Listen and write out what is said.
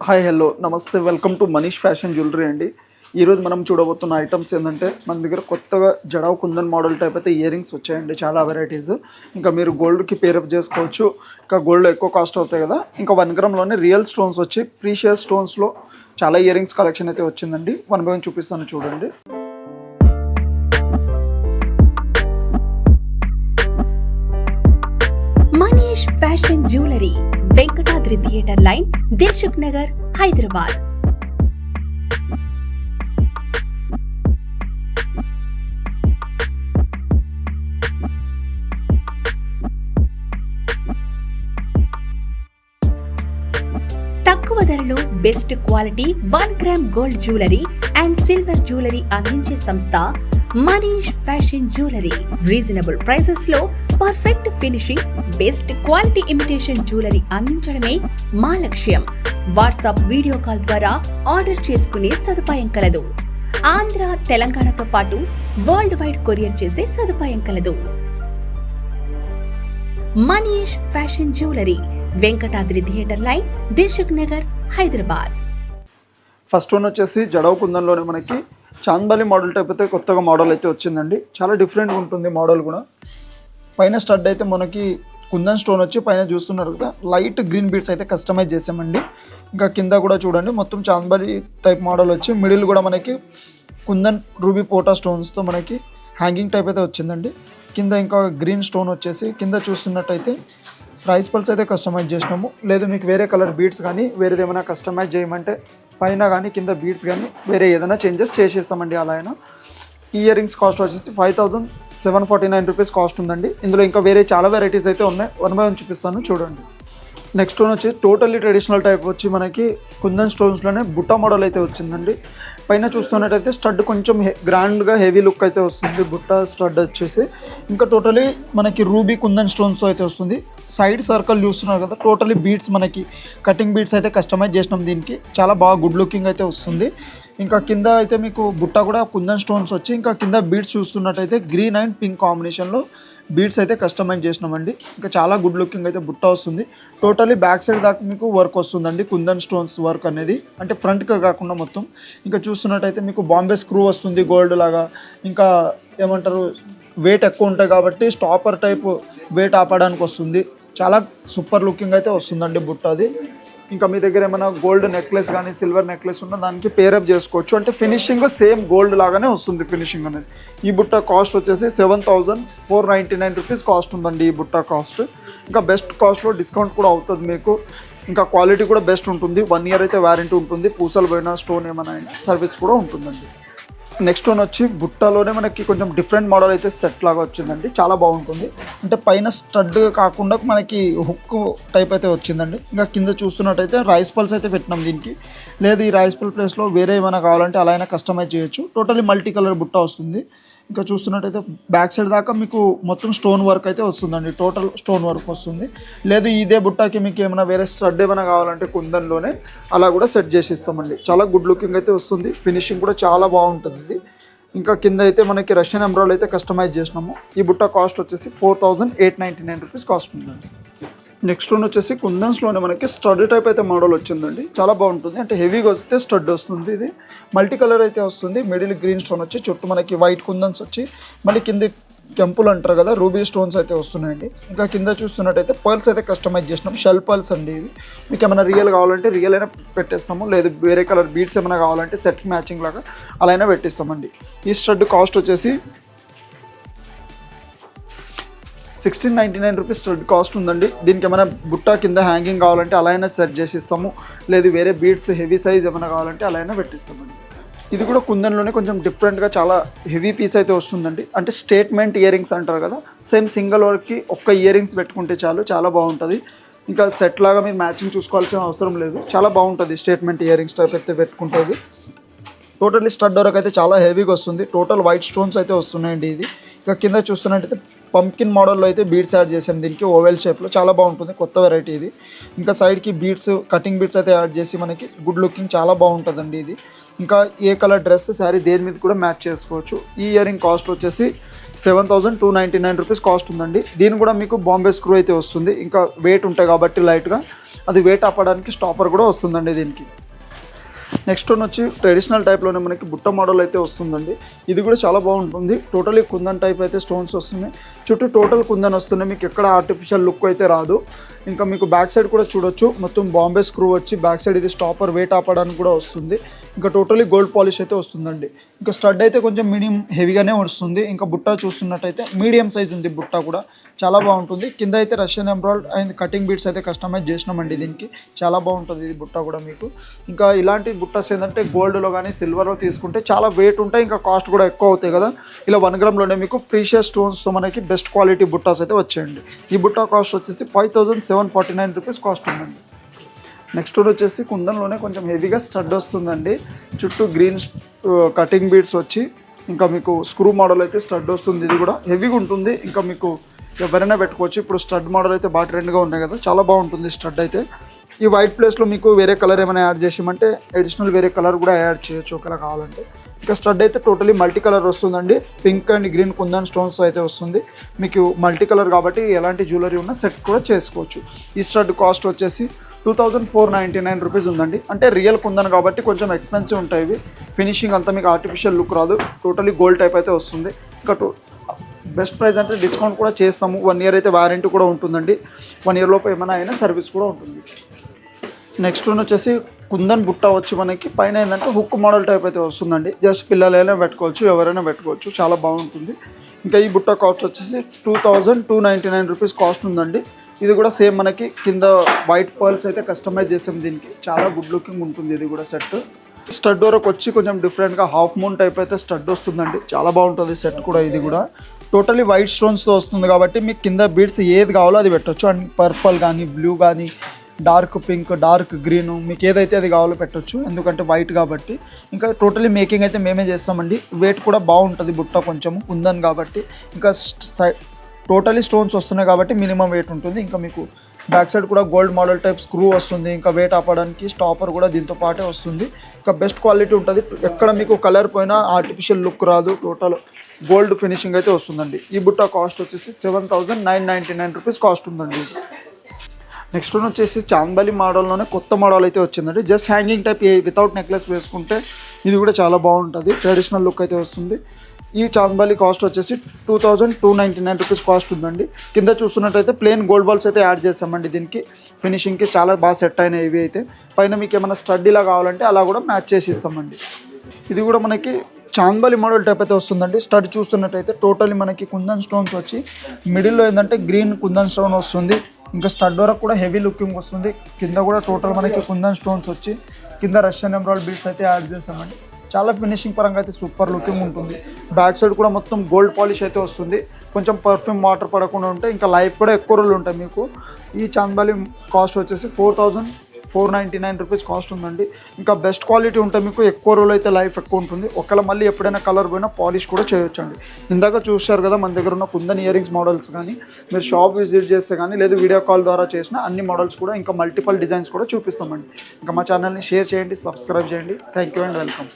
Hi hello నమస్తే welcome to Manish fashion jewellery అండి. ఈరోజు మనం చూడబోతున్న ఐటమ్స్ ఏంటంటే మన దగ్గర కొత్తగా జడావ్ కుందన్ మోడల్ టైప్ అయితే ఇయర్ రింగ్స్ వచ్చాయండి. చాలా వెరైటీస్. ఇంకా మీరు గోల్డ్కి పేరప్ చేసుకోవచ్చు. ఇంకా గోల్డ్ ఎక్కువ కాస్ట్ అవుతాయి కదా, ఇంకా 1 గ్రామ్లోనే రియల్ స్టోన్స్ వచ్చి ప్రీషియస్ స్టోన్స్లో చాలా ఇయర్ రింగ్స్ కలెక్షన్ అయితే వచ్చిందండి. వన్ బై వన్ చూపిస్తాను చూడండి. Manish fashion jewellery, Venkatadri theatre line, Dilsukh Nagar, Hyderabad. తక్కువ ధరలో best quality 1 gram gold jewellery and silver jewellery అందించే సంస్థ Manish fashion jewellery. Reasonable prices లో perfect finishing, best quality imitation jewellery అందించడమే మా లక్ష్యం. వాట్సాప్ వీడియో కాల్ ద్వారా ఆర్డర్ చేసుకునే సదుపాయం కలదు. ఆంధ్ర, తెలంగాణతో పాటు వరల్డ్ వైడ్ కొరియర్ చేసే సదుపాయం కలదు. Manish fashion jewellery, Venkatadri theatre line, Dilsukh Nagar, Hyderabad. First one వచ్చేసి జడావ్ కుందన్లోనే మనకి చాంద్బాలి మోడల్ టైప్ అయితే కొత్తగా మోడల్ అయితే వచ్చిందండి. చాలా డిఫరెంట్గా ఉంటుంది మోడల్ కూడా. పైన స్టడ్ అయితే మనకి కుందన్ స్టోన్ వచ్చి పైన చూస్తున్నారు కదా, లైట్ గ్రీన్ బీడ్స్ అయితే కస్టమైజ్ చేసామండి. ఇంకా కింద కూడా చూడండి మొత్తం చాంద్బాలి టైప్ మోడల్ వచ్చి మిడిల్ కూడా మనకి కుందన్ రూబీ పోటా స్టోన్స్తో మనకి హ్యాంగింగ్ టైప్ అయితే వచ్చిందండి. కింద ఇంకా గ్రీన్ స్టోన్ వచ్చేసి కింద చూస్తున్నట్టయితే రైస్ పల్స్ అయితే కస్టమైజ్ చేసినాము. లేదు మీకు వేరే కలర్ బీడ్స్ కానీ వేరేది ఏమైనా కస్టమైజ్ చేయమంటే పైన కానీ కింద బీడ్స్ కానీ వేరే ఏదైనా చేంజెస్ చేసేస్తామండి. అలా అయినా ఇయర్ రింగ్స్ కాస్ట్ వచ్చేసి 5749 రూపీస్ కాస్ట్ ఉందండి. ఇందులో ఇంకా వేరే చాలా వెరైటీస్ అయితే ఉన్నాయి. వన్ బై వన్ చూపిస్తాను చూడండి. నెక్స్ట్ స్టోన్ వచ్చి టోటల్లీ ట్రెడిషనల్ టైప్ వచ్చి మనకి కుందన్ స్టోన్స్లోనే బుట్ట మోడల్ అయితే వచ్చిందండి. పైన చూస్తున్నట్టయితే స్టడ్ కొంచెం గ్రాండ్గా హెవీ లుక్ అయితే వస్తుంది. బుట్ట స్టడ్ వచ్చేసి ఇంకా టోటలీ మనకి రూబీ కుందన్ స్టోన్స్తో అయితే వస్తుంది. సైడ్ సర్కిల్ చూస్తున్నారు కదా, టోటలీ బీడ్స్ మనకి కటింగ్ బీడ్స్ అయితే కస్టమైజ్ చేసినాం. దీనికి చాలా బాగా గుడ్ లుకింగ్ అయితే వస్తుంది. ఇంకా కింద అయితే మీకు బుట్ట కూడా కుందన్ స్టోన్స్ వచ్చి ఇంకా కింద బీడ్స్ చూస్తున్నట్టయితే గ్రీన్ అండ్ పింక్ కాంబినేషన్లో బీడ్స్ అయితే కస్టమైజ్ చేసినామండి. ఇంకా చాలా గుడ్ లుకింగ్ అయితే బుట్ట వస్తుంది. టోటలీ బ్యాక్ సైడ్ దాకా మీకు వర్క్ వస్తుందండి, కుందన్ స్టోన్స్ వర్క్ అనేది. అంటే ఫ్రంట్గా కాకుండా మొత్తం. ఇంకా చూస్తున్నట్టయితే మీకు బాంబే స్క్రూ వస్తుంది గోల్డ్ లాగా. ఇంకా ఏమంటారు, వెయిట్ ఎక్కువ ఉంటాయి కాబట్టి స్టాపర్ టైప్ వెయిట్ ఆపడానికి వస్తుంది. చాలా సూపర్ లుకింగ్ అయితే వస్తుందండి బుట్ట అది. ఇంకా మీ దగ్గర ఏమైనా గోల్డ్ నెక్లెస్ కానీ సిల్వర్ నెక్లెస్ ఉన్న దానికి పేరప్ చేసుకోవచ్చు. అంటే ఫినిషింగ్ సేమ్ గోల్డ్ లాగానే వస్తుంది ఫినిషింగ్ అనేది. ఈ బుట్ట కాస్ట్ వచ్చేసి 7499 రూపీస్ కాస్ట్ ఉందండి ఈ బుట్ట కాస్ట్. ఇంకా బెస్ట్ కాస్ట్లో డిస్కౌంట్ కూడా అవుతుంది మీకు. ఇంకా క్వాలిటీ కూడా బెస్ట్ ఉంటుంది. 1 ఇయర్ అయితే వారంటీ ఉంటుంది. పూసలు పోయినా స్టోన్ ఏమైనా సర్వీస్ కూడా ఉంటుందండి. నెక్స్ట్ వన్ వచ్చి బుట్టలోనే మనకి కొంచెం డిఫరెంట్ మోడల్ అయితే సెట్ లాగా వచ్చిందండి. చాలా బాగుంటుంది. అంటే పైన స్టడ్ కాకుండా మనకి హుక్ టైప్ అయితే వచ్చిందండి. ఇంకా కింద చూస్తున్నట్టయితే రైస్ పల్స్ అయితే పెట్టినాం దీనికి. లేదు ఈ రైస్ పల్ ప్లేస్లో వేరే ఏమైనా కావాలంటే అలా అయినా కస్టమైజ్ చేయొచ్చు. టోటలీ మల్టీ కలర్ బుట్ట వస్తుంది. ఇంకా చూస్తున్నట్టయితే బ్యాక్ సైడ్ దాకా మీకు మొత్తం స్టోన్ వర్క్ అయితే వస్తుందండి. టోటల్ స్టోన్ వర్క్ వస్తుంది. లేదు ఇదే బుట్టకి మీకు ఏమైనా వేరే స్టడ్ ఏమైనా కావాలంటే కుందన్లోనే అలా కూడా సెట్ చేసి ఇస్తామండి. చాలా గుడ్ లుకింగ్ అయితే వస్తుంది. ఫినిషింగ్ కూడా చాలా బాగుంటుంది. ఇంకా కింద అయితే మనకి రష్యన్ ఎంబ్రాయిడరీ అయితే కస్టమైజ్ చేసినాము. ఈ బుట్ట కాస్ట్ వచ్చేసి 4899 రూపీస్ కాస్ట్ ఉందండి. నెక్స్ట్ వన్ వచ్చేసి కుందన్స్లోనే మనకి స్టడ్ టైప్ అయితే మోడల్ వచ్చిందండి. చాలా బాగుంటుంది. అంటే హెవీగా వస్తే స్టడ్ వస్తుంది. ఇది మల్టీ కలర్ అయితే వస్తుంది. మిడిల్ గ్రీన్ స్టోన్ వచ్చి చుట్టూ మనకి వైట్ కుందన్స్ వచ్చి మళ్ళీ కింద కెంపులు అంటారు కదా, రూబీ స్టోన్స్ అయితే వస్తున్నాయండి. ఇంకా కింద చూస్తున్నట్టయితే పర్ల్స్ అయితే కస్టమైజ్ చేసినాం. షెల్ పర్ల్స్ అండి ఇవి. మీకు ఏమైనా రియల్ కావాలంటే రియల్ అయినా పెట్టేస్తాము. లేదు వేరే కలర్ బీడ్స్ ఏమైనా కావాలంటే సెట్ మ్యాచింగ్ లాగా అలా అయినా పెట్టిస్తామండి. ఈ స్టడ్ కాస్ట్ వచ్చేసి 1699 రూపీస్ స్టడ్ కాస్ట్ ఉందండి. దీనికి ఏమైనా బుట్ట కింద హ్యాంగింగ్ కావాలంటే అలా అయినా సెట్ చేసి ఇస్తాము. లేదు వేరే బీడ్స్ హెవీ సైజ్ ఏమైనా కావాలంటే అలా అయినా పెట్టిస్తామండి. ఇది కూడా కుందన్లోనే కొంచెం డిఫరెంట్గా చాలా హెవీ పీస్ అయితే వస్తుందండి. అంటే స్టేట్మెంట్ ఇయర్ రింగ్స్ అంటారు కదా, సేమ్ సింగిల్ వర్క్కి ఒక్క ఇయర్ రింగ్స్ పెట్టుకుంటే చాలు, చాలా బాగుంటుంది. ఇంకా సెట్ లాగా మీరు మ్యాచింగ్ చూసుకోవాల్సిన అవసరం లేదు. చాలా బాగుంటుంది స్టేట్మెంట్ ఇయర్ రింగ్స్ టైప్ అయితే పెట్టుకుంటుంది. టోటల్లీ స్టడ్ వరకు అయితే చాలా హెవీగా వస్తుంది. టోటల్ వైట్ స్టోన్స్ అయితే వస్తున్నాయండి ఇది. ఇంకా కింద చూస్తున్నట్టయితే పంకిన్ మోడల్లో అయితే బీడ్స్ యాడ్ చేసాం దీనికి, ఓవెల్ షేప్లో. చాలా బాగుంటుంది, కొత్త వెరైటీ ఇది. ఇంకా సైడ్కి బీడ్స్ కటింగ్ బీడ్స్ అయితే యాడ్ చేసి మనకి గుడ్ లుకింగ్ చాలా బాగుంటుందండి ఇది. ఇంకా ఏ కలర్ డ్రెస్ శారీ దేని మీద కూడా మ్యాచ్ చేసుకోవచ్చు. ఈ ఇయర్ రింగ్ కాస్ట్ వచ్చేసి 7,299 రూపీస్ కాస్ట్ ఉందండి. దీని కూడా మీకు బాంబే స్క్రూ అయితే వస్తుంది. ఇంకా వెయిట్ ఉంటాయి కాబట్టి లైట్గా అది వెయిట్ ఆపడానికి స్టాపర్ కూడా వస్తుందండి దీనికి. నెక్స్ట్ వన్ వచ్చి ట్రెడిషనల్ టైప్లోనే మనకి బుట్ట మోడల్ అయితే వస్తుందండి. ఇది కూడా చాలా బాగుంటుంది. టోటలీ కుందన్ టైప్ అయితే స్టోన్స్ వస్తున్నాయి. చుట్టూ టోటల్ కుందన్ వస్తున్నాయి. మీకు ఎక్కడ ఆర్టిఫిషియల్ లుక్ అయితే రాదు. ఇంకా మీకు బ్యాక్ సైడ్ కూడా చూడొచ్చు, మొత్తం బాంబే స్క్రూ వచ్చి బ్యాక్ సైడ్ ఇది స్టాపర్ వెయిట్ ఆపడానికి కూడా వస్తుంది. ఇంకా టోటలీ గోల్డ్ పాలిష్ అయితే వస్తుందండి. ఇంకా స్టడ్ అయితే కొంచెం మీడియం హెవీగానే వస్తుంది. ఇంకా బుట్ట చూస్తున్నట్టయితే మీడియం సైజ్ ఉంది. బుట్ట కూడా చాలా బాగుంటుంది. కింద అయితే రష్యన్ ఎంబ్రాయిడ్ అండ్ కటింగ్ బీడ్స్ అయితే కస్టమైజ్ చేసినామండి దీనికి. చాలా బాగుంటుంది ఇది బుట్ట కూడా మీకు. ఇంకా ఇలాంటి బుట్టస్ ఏంటంటే గోల్డ్లో కానీ సిల్వర్లో తీసుకుంటే చాలా వెయిట్ ఉంటాయి, ఇంకా కాస్ట్ కూడా ఎక్కువ అవుతాయి కదా. ఇలా 1 గ్రామ్లోనే మీకు ప్రీషియస్ స్టోన్స్తో మనకి బెస్ట్ క్వాలిటీ బుట్టాస్ అయితే వచ్చాయండి. ఈ బుట్ట కాస్ట్ వచ్చేసి 5,749 రూపీస్ కాస్ట్ ఉందండి. నెక్స్ట్ వచ్చేసి కుందన్లోనే కొంచెం హెవీగా స్టడ్ వస్తుందండి. చుట్టూ గ్రీన్ కటింగ్ బీడ్స్ వచ్చి ఇంకా మీకు స్క్రూ మోడల్ అయితే స్టడ్ వస్తుంది. ఇది కూడా హెవీగా ఉంటుంది. ఇంకా మీకు ఎవరైనా పెట్టుకోవచ్చు. ఇప్పుడు స్టడ్ మోడల్ అయితే బాగా ట్రెండ్గా ఉన్నాయి కదా, చాలా బాగుంటుంది స్టడ్ అయితే. ఈ వైట్ ప్లేస్లో మీకు వేరే కలర్ ఏమైనా యాడ్ చేసామంటే అడిషనల్ వేరే కలర్ కూడా యాడ్ చేయొచ్చు ఒకవేళ కావాలంటే. ఇంకా స్టడ్ అయితే టోటలీ మల్టీ కలర్ వస్తుందండి. Pink and green kundan stones అయితే వస్తుంది. మీకు మల్టీ కలర్ కాబట్టి ఎలాంటి జ్యువెలరీ ఉన్నా సెట్ కూడా చేసుకోవచ్చు. ఈ స్టడ్ కాస్ట్ వచ్చేసి 2,499 రూపీస్ ఉందండి. అంటే రియల్ కుందన్ కాబట్టి కొంచెం ఎక్స్పెన్సివ్ ఉంటాయి ఇవి. ఫినిషింగ్ అంతా మీకు ఆర్టిఫిషియల్ లుక్ రాదు. టోటలీ గోల్డ్ టైప్ అయితే వస్తుంది. ఇంకా బెస్ట్ ప్రైస్ అంటే డిస్కౌంట్ కూడా చేస్తాము. 1 ఇయర్ అయితే వారంటీ కూడా ఉంటుందండి. 1 ఇయర్ లోపు ఏమైనా అయినా సర్వీస్ కూడా ఉంటుంది. నెక్స్ట్ వన్ వచ్చేసి కుందన్ బుట్ట వచ్చి మనకి పైన ఏంటంటే హుక్ మోడల్ టైప్ అయితే వస్తుందండి. జస్ట్ పిల్లలైనా పెట్టుకోవచ్చు, ఎవరైనా పెట్టుకోవచ్చు, చాలా బాగుంటుంది. ఇంకా ఈ బుట్ట కాస్ట్ వచ్చేసి 2,299 రూపీస్ కాస్ట్ ఉందండి. ఇది కూడా సేమ్ మనకి కింద వైట్ పర్ల్స్ అయితే కస్టమైజ్ చేసాం దీనికి. చాలా గుడ్ లుకింగ్ ఉంటుంది ఇది కూడా సెట్. స్టడ్ వరకు వచ్చి కొంచెం డిఫరెంట్గా హాఫ్ మూన్ టైప్ అయితే స్టడ్ వస్తుందండి. చాలా బాగుంటుంది సెట్ కూడా. ఇది కూడా టోటలీ వైట్ స్టోన్స్తో వస్తుంది కాబట్టి మీకు కింద బీడ్స్ ఏది కావాలో అది పెట్టవచ్చు. అండ్ పర్పుల్ కానీ, బ్లూ కానీ, డార్క్ పింక్, డార్క్ గ్రీను, మీకు ఏదైతే అది కావాలో పెట్టవచ్చు. ఎందుకంటే వైట్ కాబట్టి. ఇంకా టోటలీ మేకింగ్ అయితే మేమే చేస్తామండి. వెయిట్ కూడా బాగుంటుంది బుట్ట కొంచెము కుందన్ కాబట్టి. ఇంకా టోటలీ స్టోన్స్ వస్తున్నాయి కాబట్టి మినిమం వెయిట్ ఉంటుంది. ఇంకా మీకు బ్యాక్ సైడ్ కూడా గోల్డ్ మోడల్ టైప్ స్క్రూ వస్తుంది. ఇంకా వెయిట్ ఆపడానికి స్టాపర్ కూడా దీంతో పాటే వస్తుంది. ఇంకా బెస్ట్ క్వాలిటీ ఉంటుంది. ఎక్కడ మీకు కలర్ పోయినా ఆర్టిఫిషియల్ లుక్ రాదు. టోటల్ గోల్డ్ ఫినిషింగ్ అయితే వస్తుందండి. ఈ బుట్ట కాస్ట్ వచ్చేసి 7,999 రూపీస్ కాస్ట్ ఉందండి. నెక్స్ట్ వన్ వచ్చేసి చాందబాలి మోడల్లోనే కొత్త మోడల్ అయితే వచ్చిందండి. Just hanging type without necklace వేసుకుంటే ఇది కూడా చాలా బాగుంటుంది. ట్రెడిషనల్ లుక్ అయితే వస్తుంది. ఈ చాందబాలి కాస్ట్ వచ్చేసి 2,299 రూపీస్ కాస్ట్ ఉందండి. కింద చూస్తున్నట్టయితే ప్లెయిన్ గోల్డ్ బాల్స్ అయితే యాడ్ చేస్తామండి దీనికి. ఫినిషింగ్కి చాలా బాగా సెట్ అయినాయి ఇవి అయితే. పైన మీకు ఏమైనా స్టడ్ ఇలా కావాలంటే అలా కూడా మ్యాచ్ చేసి ఇస్తామండి. ఇది కూడా మనకి చాందబాలి మోడల్ టైప్ అయితే వస్తుందండి. స్టడ్ చూస్తున్నట్టయితే టోటలీ మనకి కుందన్ స్టోన్స్ వచ్చి మిడిల్లో ఏంటంటే గ్రీన్ కుందన్ స్టోన్ వస్తుంది. ఇంకా స్టడ్ వరకు కూడా హెవీ లుకింగ్ వస్తుంది. కింద కూడా టోటల్ మనకి కుందన్ స్టోన్స్ వచ్చి కింద రష్యన్ ఎంబ్రాయిడ్ బీడ్స్ అయితే యాడ్ చేసామండి. చాలా ఫినిషింగ్ పరంగా అయితే సూపర్ లుకింగ్ ఉంటుంది. బ్యాక్ సైడ్ కూడా మొత్తం గోల్డ్ పాలిష్ అయితే వస్తుంది. కొంచెం పర్ఫ్యూమ్ వాటర్ పడకుండా ఉంటాయి. ఇంకా లైఫ్ కూడా ఎక్కువ రోజులు ఉంటాయి మీకు. ఈ చాందబాలి కాస్ట్ వచ్చేసి 4,499 రూపీస్ కాస్ట్ ఉందండి. ఇంకా బెస్ట్ క్వాలిటీ ఉంటే మీకు ఎక్కువ రోజులు అయితే లైఫ్ ఎక్కువ ఉంటుంది. ఒకవేళ మళ్ళీ ఎప్పుడైనా కలర్ పోయినా పాలిష్ కూడా చేయొచ్చండి. ఇందాక చూశారు కదా మన దగ్గర ఉన్న కుందన్ ఇయర్ రింగ్స్ మోడల్స్ కానీ, మీరు షాప్ విజిట్ చేస్తే కానీ లేదా వీడియో కాల్ ద్వారా చేసిన అన్ని మోడల్స్ కూడా ఇంకా మల్టిపల్ డిజైన్స్ కూడా చూపిస్తామండి. ఇంకా మా ఛానల్ని షేర్ చేయండి, సబ్స్క్రైబ్ చేయండి. Thank you and welcome.